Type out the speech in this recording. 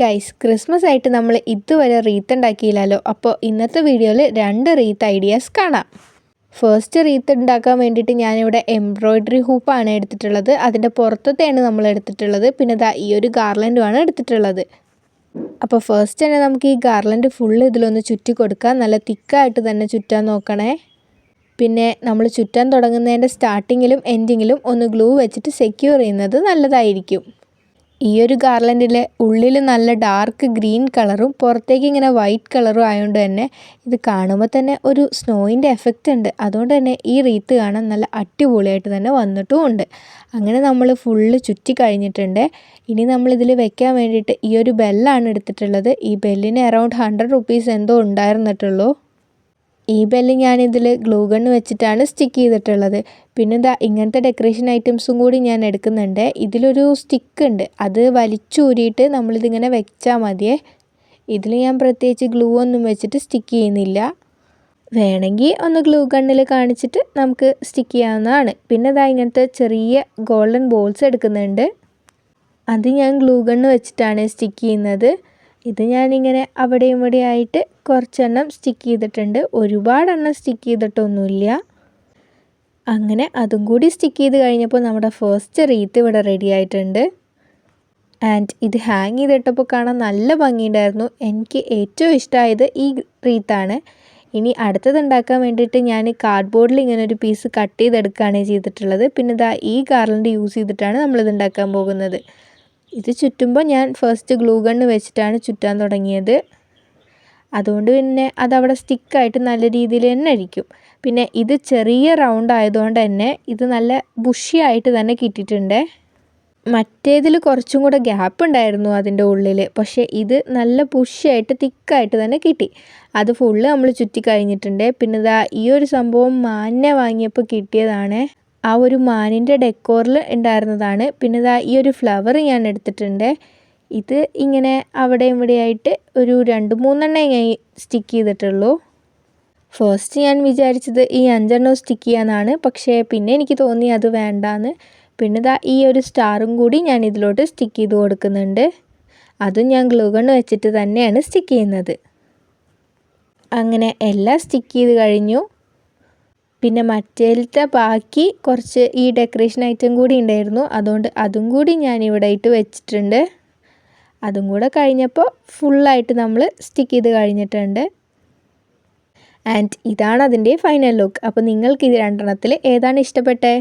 Guys, Christmas ആയിട്ട് നമ്മൾ ഇതുവരെ റീത്ത് ഉണ്ടാക്കിയില്ലല്ലോ. അപ്പോൾ ഇന്നത്തെ വീഡിയോയിൽ 2 റീത്ത് ഐഡിയാസ് കാണാം. ഫസ്റ്റ് റീത്ത് ഉണ്ടാക്കാൻ വേണ്ടിയിട്ട് ഞാനിവിടെ എംബ്രോയ്ഡറി ഹൂപ്പാണ് എടുത്തിട്ടുള്ളത്. അതിൻ്റെ പുറത്തെയാണ് നമ്മൾ എടുത്തിട്ടുള്ളത്. പിന്നെ ഈ ഒരു ഗാർലൻഡുമാണ് എടുത്തിട്ടുള്ളത്. അപ്പോൾ ഫസ്റ്റ് തന്നെ നമുക്ക് ഈ ഗാർലൻഡ് ഫുള്ള് ഇതിലൊന്ന് ചുറ്റി കൊടുക്കാം. നല്ല തിക്കായിട്ട് തന്നെ ചുറ്റാൻ നോക്കണേ. പിന്നെ നമ്മൾ ചുറ്റാൻ തുടങ്ങുന്നതിൻ്റെ സ്റ്റാർട്ടിങ്ങിലും എൻഡിങ്ങിലും ഒന്ന് ഗ്ലൂ വെച്ചിട്ട് സെക്യൂർ ചെയ്യുന്നത് നല്ലതായിരിക്കും. ഈ ഒരു ഗാർലൻഡിലെ ഉള്ളിൽ നല്ല ഡാർക്ക് ഗ്രീൻ കളറും പുറത്തേക്ക് ഇങ്ങനെ വൈറ്റ് കളറും ആയതുകൊണ്ട് തന്നെ ഇത് കാണുമ്പോൾ തന്നെ ഒരു സ്നോയിൻ്റെ എഫക്റ്റ് ഉണ്ട്. അതുകൊണ്ട് തന്നെ ഈ റീത്ത് കാണാൻ നല്ല അടിപൊളിയായിട്ട് തന്നെ വന്നിട്ടും ഉണ്ട്. അങ്ങനെ നമ്മൾ ഫുള്ള് ചുറ്റി കഴിഞ്ഞിട്ടുണ്ട്. ഇനി നമ്മളിതിൽ വെക്കാൻ വേണ്ടിയിട്ട് ഈ ഒരു ബെല്ലാണ് എടുത്തിട്ടുള്ളത്. ഈ ബെല്ലിന് അറൗണ്ട് 100 റുപ്പീസ് എന്തോ ഉണ്ടായിരുന്നിട്ടുള്ളൂ. ഈ ബെല്ല് ഞാനിതിൽ ഗ്ലൂ ഗണ്ണ് വെച്ചിട്ടാണ് സ്റ്റിക്ക് ചെയ്തിട്ടുള്ളത്. പിന്നെ ഇങ്ങനത്തെ ഡെക്കറേഷൻ ഐറ്റംസും കൂടി ഞാൻ എടുക്കുന്നുണ്ട്. ഇതിലൊരു സ്റ്റിക്ക് ഉണ്ട്, അത് വലിച്ചൂരിയിട്ട് നമ്മളിതിങ്ങനെ വെച്ചാൽ മതിയേ. ഇതിൽ ഞാൻ പ്രത്യേകിച്ച് ഗ്ലൂ ഒന്നും വെച്ചിട്ട് സ്റ്റിക്ക് ചെയ്യുന്നില്ല. വേണമെങ്കിൽ ഒന്ന് ഗ്ലൂ ഗണ്ണിൽ കാണിച്ചിട്ട് നമുക്ക് സ്റ്റിക്ക് ചെയ്യാവുന്നതാണ്. പിന്നെ ഇങ്ങനത്തെ ചെറിയ ഗോൾഡൻ ബോൾസ് എടുക്കുന്നുണ്ട്. അത് ഞാൻ ഗ്ലൂ ഗണ്ണ് വെച്ചിട്ടാണ് സ്റ്റിക്ക് ചെയ്യുന്നത്. ഇത് ഞാനിങ്ങനെ അവിടെയും ഇവിടെ ആയിട്ട് കുറച്ചെണ്ണം സ്റ്റിക്ക് ചെയ്തിട്ടുണ്ട്. ഒരുപാടെണ്ണം സ്റ്റിക്ക് ചെയ്തിട്ടൊന്നുമില്ല. അങ്ങനെ അതും കൂടി സ്റ്റിക്ക് ചെയ്ത് കഴിഞ്ഞപ്പോൾ നമ്മുടെ ഫസ്റ്റ് റീത്ത് ഇവിടെ റെഡി ആയിട്ടുണ്ട്. ആൻഡ് ഇത് ഹാങ് ചെയ്തിട്ടപ്പോൾ കാണാൻ നല്ല ഭംഗിയുണ്ടായിരുന്നു. എനിക്ക് ഏറ്റവും ഇഷ്ടമായത് ഈ റീത്താണ്. ഇനി അടുത്തത് ഉണ്ടാക്കാൻ വേണ്ടിയിട്ട് ഞാൻ കാർഡ്ബോർഡിൽ ഇങ്ങനെ ഒരു പീസ് കട്ട് ചെയ്തെടുക്കുകയാണ് ചെയ്തിട്ടുള്ളത്. പിന്നെ ഈ ഗാർലൻഡ് യൂസ് ചെയ്തിട്ടാണ് നമ്മളിത് ഉണ്ടാക്കാൻ പോകുന്നത്. ഇത് ചുറ്റുമ്പോൾ ഞാൻ ഫസ്റ്റ് ഗ്ലൂ ഗണ്ണ് വെച്ചിട്ടാണ് ചുറ്റാൻ തുടങ്ങിയത്. അതുകൊണ്ട് പിന്നെ അതവിടെ സ്റ്റിക്കായിട്ട് നല്ല രീതിയിൽ തന്നെ ഇരിക്കും. പിന്നെ ഇത് ചെറിയ റൗണ്ട് ആയതുകൊണ്ട് തന്നെ ഇത് നല്ല ബുഷിയായിട്ട് തന്നെ കിട്ടിയിട്ടുണ്ട്. മറ്റേതിൽ കുറച്ചും കൂടെ ഗ്യാപ്പ് ഉണ്ടായിരുന്നു അതിൻ്റെ ഉള്ളിൽ. പക്ഷേ ഇത് നല്ല ബുഷിയായിട്ട് തിക്കായിട്ട് തന്നെ കിട്ടി. അത് ഫുള്ള് നമ്മൾ ചുറ്റി കഴിഞ്ഞിട്ടുണ്ട്. പിന്നെ ഈ ഒരു സംഭവം മാനിനെ വാങ്ങിയപ്പോൾ കിട്ടിയതാണ്. ആ ഒരു മാനിൻ്റെ ഡെക്കോറിൽ ഉണ്ടായിരുന്നതാണ്. പിന്നെ ഈ ഒരു ഫ്ലവർ ഞാൻ എടുത്തിട്ടുണ്ട്. ഇത് ഇങ്ങനെ അവിടെ ഇവിടെയായിട്ട് ഒരു 2-3 എണ്ണേ ഞാൻ സ്റ്റിക്ക് ചെയ്തിട്ടുള്ളൂ. ഫസ്റ്റ് ഞാൻ വിചാരിച്ചത് ഈ 5 സ്റ്റിക്ക് ചെയ്യാനാണ്. പക്ഷേ പിന്നെ എനിക്ക് തോന്നി അത് വേണ്ടാന്ന്. പിന്നെ ഈ ഒരു സ്റ്റാറും കൂടി ഞാൻ ഇതിലോട്ട് സ്റ്റിക്ക് ചെയ്ത് കൊടുക്കുന്നുണ്ട്. അതും ഞാൻ ഗ്ലൂ ഗണ്ണ് വെച്ചിട്ട് തന്നെയാണ് സ്റ്റിക്ക് ചെയ്യുന്നത്. അങ്ങനെ എല്ലാം സ്റ്റിക്ക് ചെയ്ത് കഴിഞ്ഞു. പിന്നെ മറ്റേലത്തെ ബാക്കി കുറച്ച് ഈ ഡെക്കറേഷൻ ഐറ്റം കൂടി ഉണ്ടായിരുന്നു. അതുകൊണ്ട് അതും കൂടി ഞാൻ ഇവിടെ ഇട്ട് വെച്ചിട്ടുണ്ട്. അതും കൂടെ കഴിഞ്ഞപ്പോൾ ഫുള്ളായിട്ട് നമ്മൾ സ്റ്റിക്ക് ചെയ്ത് കഴിഞ്ഞിട്ടുണ്ട്. ആൻഡ് ഇതാണ് അതിൻ്റെ ഫൈനൽ ലുക്ക്. അപ്പോൾ നിങ്ങൾക്ക് ഇത് 2 ഏതാണ് ഇഷ്ടപ്പെട്ടത്?